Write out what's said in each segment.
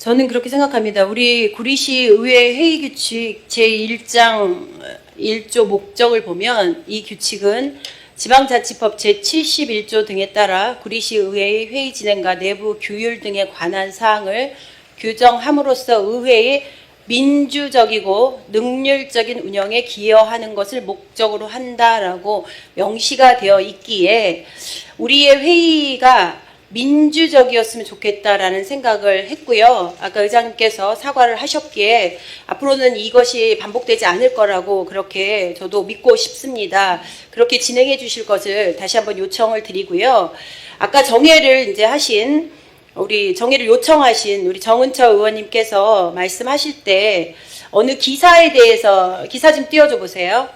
저는 그렇게 생각합니다. 우리 구리시 의회 회의규칙 제1장 1조 목적을 보면 이 규칙은 지방자치법 제71조 등에 따라 구리시 의회의 회의 진행과 내부 규율 등에 관한 사항을 규정함으로써 의회의 민주적이고 능률적인 운영에 기여하는 것을 목적으로 한다라고 명시가 되어 있기에 우리의 회의가 민주적이었으면 좋겠다라는 생각을 했고요. 아까 의장님께서 사과를 하셨기에 앞으로는 이것이 반복되지 않을 거라고 그렇게 저도 믿고 싶습니다. 그렇게 진행해 주실 것을 다시 한번 요청을 드리고요. 아까 정회를 이제 하신 정회를 요청하신 우리 정은철 의원님께서 말씀하실 때 어느 기사에 대해서 기사 좀 띄워줘 보세요.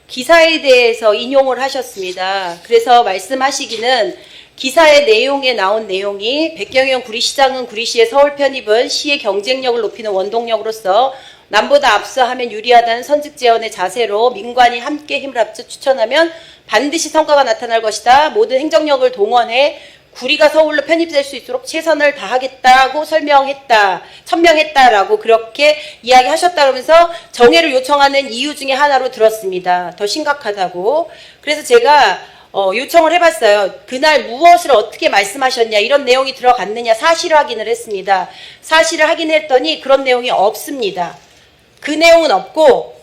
기사에 대해서 인용을 하셨습니다. 그래서 말씀하시기는 기사의 내용에 나온 내용이 백경현 구리시장은 구리시의 서울 편입은 시의 경쟁력을 높이는 원동력으로서 남보다 앞서하면 유리하다는 선직재원의 자세로 민관이 함께 힘을 합쳐 추천하면 반드시 성과가 나타날 것이다. 모든 행정력을 동원해 구리가 서울로 편입될 수 있도록 최선을 다하겠다고 천명했다라고 그렇게 이야기하셨다 그러면서 정회를 요청하는 이유 중에 하나로 들었습니다. 더 심각하다고. 그래서 제가 요청을 해봤어요. 그날 무엇을 어떻게 말씀하셨냐 이런 내용이 들어갔느냐 사실 확인을 했습니다. 사실을 확인했더니 그런 내용이 없습니다. 그 내용은 없고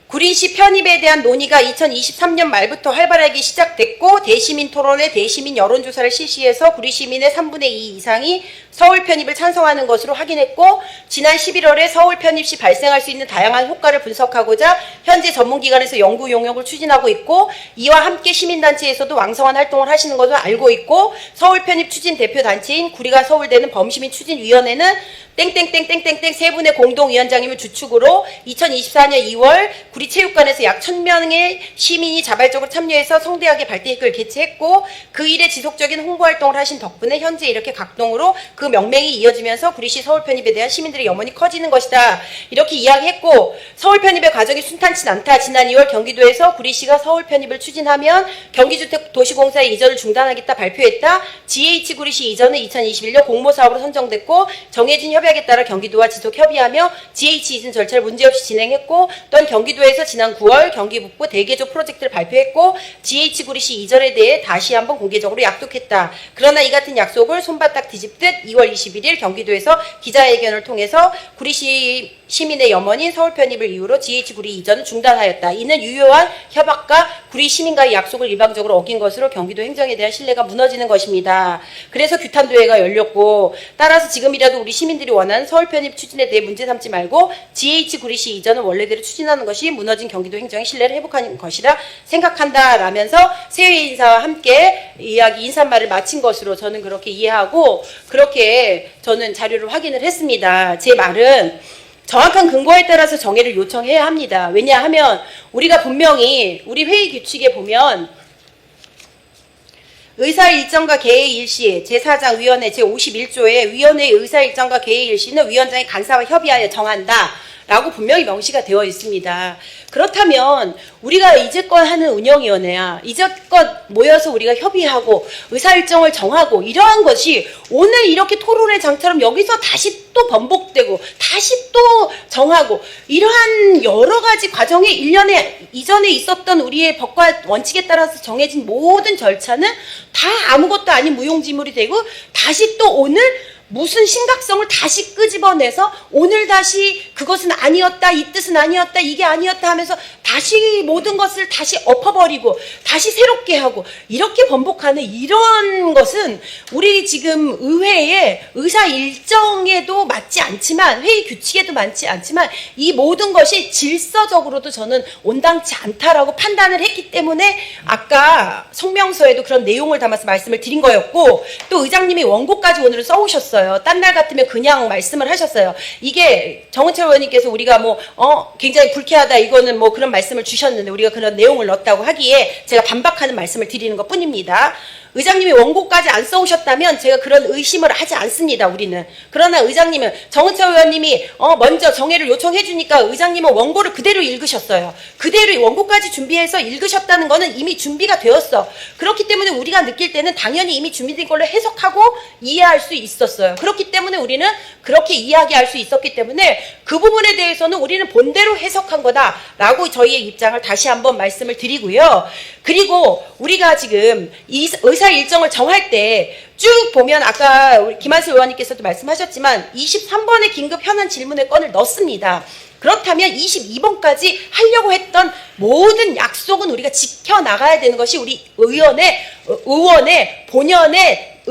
구리시 편입에 대한 논의가 2023년 말부터 활발하게 시작됐고 대시민 토론회, 대시민 여론조사를 실시해서 구리시민의 3분의 2 이상이 서울 편입을 찬성하는 것으로 확인했고 지난 11월에 서울 편입 시 발생할 수 있는 다양한 효과를 분석하고자 현재 전문기관에서 연구 용역을 추진하고 있고 이와 함께 시민단체에서도 왕성한 활동을 하시는 것을 알고 있고 서울 편입 추진 대표단체인 구리가 서울대는 범시민 추진위원회는 땡땡땡땡땡땡 세 분의 공동위원장님을 주축으로 2024년 2월 구리 체육관에서 약 1000명의 시민이 자발적으로 참여해서 성대하게 발대식을 개최했고 그 일에 지속적인 홍보활동을 하신 덕분에 현재 이렇게 각동으로 그 명맥이 이어지면서 구리시 서울 편입에 대한 시민들의 염원이 커지는 것이다. 이렇게 이야기했고 서울 편입의 과정이 순탄치 않다. 지난 2월 경기도에서 구리시가 서울 편입을 추진하면 경기주택도시공사의 이전을 중단하겠다 발표했다. GH 구리시 이전은 2021년 공모사업으로 선정됐고 정해진 협약에 따라 경기도와 지속 협의하며 GH 이전 절차를 문제없이 진행했고 또한 경기도에서 지난 9월 경기 북부 대개조 프로젝트를 발표했고 GH 구리시 이전에 대해 다시 한번 공개적으로 약속했다. 그러나 이 같은 약속을 손바닥 뒤집듯 2월 21일 경기도에서 기자회견을 통해서 구리시 시민의 염원인 서울 편입을 이유로 GH 구리 이전을 중단하였다. 이는 유효한 협약과 구리 시민과의 약속을 일방적으로 어긴 것으로 경기도 행정에 대한 신뢰가 무너지는 것입니다. 그래서 규탄대회가 열렸고 따라서 지금이라도 우리 시민들이 원하는 서울 편입 추진에 대해 문제 삼지 말고 GH 구리시 이전을 원래대로 추진하는 것이 무너진 경기도 행정의 신뢰를 회복하는 것이라 생각한다 라면서 세회 인사와 함께 인사말을 마친 것으로 저는 그렇게 이해하고 그렇게 저는 자료를 확인을 했습니다. 제 말은 정확한 근거에 따라서 정회를 요청해야 합니다. 왜냐하면 우리가 분명히 우리 회의 규칙에 보면 의사일정과 개의 일시 제4장 위원회 제51조에 위원회의 의사일정과 개의 일시는 위원장이 간사와 협의하여 정한다. 라고 분명히 명시가 되어 있습니다. 그렇다면 우리가 이제껏 하는 운영위원회야 이제껏 모여서 우리가 협의하고 의사일정을 정하고 이러한 것이 오늘 이렇게 토론회 장처럼 여기서 다시 또 번복되고 다시 또 정하고 이러한 여러 가지 과정에 1년에 이전에 있었던 우리의 법과 원칙에 따라서 정해진 모든 절차는 다 아무것도 아닌 무용지물이 되고 다시 또 오늘 무슨 심각성을 다시 끄집어내서 오늘 다시 그것은 아니었다, 이 뜻은 아니었다, 이게 아니었다 하면서 다시 모든 것을 다시 엎어버리고 다시 새롭게 하고 이렇게 번복하는 이런 것은 우리 지금 의회의 의사 일정에도 맞지 않지만 회의 규칙에도 맞지 않지만 이 모든 것이 질서적으로도 저는 온당치 않다라고 판단을 했기 때문에 아까 성명서에도 그런 내용을 담아서 말씀을 드린 거였고 또 의장님이 원고까지 오늘은 써오셨어요. 딴 날 같으면 그냥 말씀을 하셨어요. 이게 정은철 의원님께서 우리가 굉장히 불쾌하다 이거는 그런 말씀을 주셨는데 우리가 그런 내용을 넣었다고 하기에 제가 반박하는 말씀을 드리는 것 뿐입니다. 의장님이 원고까지 안 써오셨다면 제가 그런 의심을 하지 않습니다. 우리는. 그러나 의장님은 정은채 의원님이 먼저 정회를 요청해 주니까 의장님은 원고를 그대로 읽으셨어요. 그대로 원고까지 준비해서 읽으셨다는 거는 이미 준비가 되었어. 그렇기 때문에 우리가 느낄 때는 당연히 이미 준비된 걸로 해석하고 이해할 수 있었어요. 그렇기 때문에 우리는 그렇게 이야기할 수 있었기 때문에 그 부분에 대해서는 우리는 본대로 해석한 거다라고 저희의 입장을 다시 한번 말씀을 드리고요. 그리고 우리가 지금 이 의사 일정을 정할 때 쭉 보면 아까 우리 김한수 의원님께서도 말씀하셨지만 23번의 긴급 현안 질문의 건을 넣습니다. 그렇다면 22번까지 하려고 했던 모든 약속은 우리가 지켜나가야 되는 것이 우리 의원의 본연의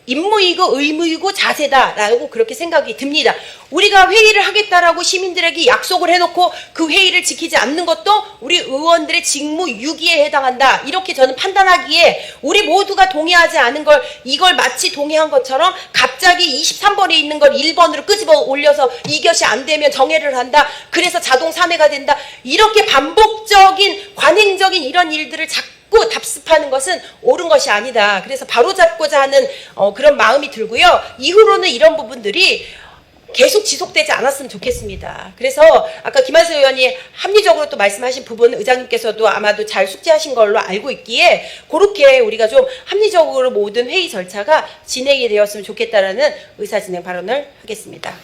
임무이고 의무이고 자세다라고 그렇게 생각이 듭니다. 우리가 회의를 하겠다라고 시민들에게 약속을 해놓고 그 회의를 지키지 않는 것도 우리 의원들의 직무 유기에 해당한다. 이렇게 저는 판단하기에 우리 모두가 동의하지 않은 걸 이걸 마치 동의한 것처럼 갑자기 23번에 있는 걸 1번으로 끄집어 올려서 이것이 안 되면 정회를 한다. 그래서 자동 산회가 된다. 이렇게 반복적인 관행적인 이런 일들을 자꾸 답습하는 것은 옳은 것이 아니다. 그래서 바로잡고자 하는 그런 마음이 들고요. 이후로는 이런 부분들이 계속 지속되지 않았으면 좋겠습니다. 그래서 아까 김한수 의원이 합리적으로 또 말씀하신 부분 의장님께서도 아마도 잘 숙지하신 걸로 알고 있기에 그렇게 우리가 좀 합리적으로 모든 회의 절차가 진행이 되었으면 좋겠다라는 의사진행 발언을 하겠습니다.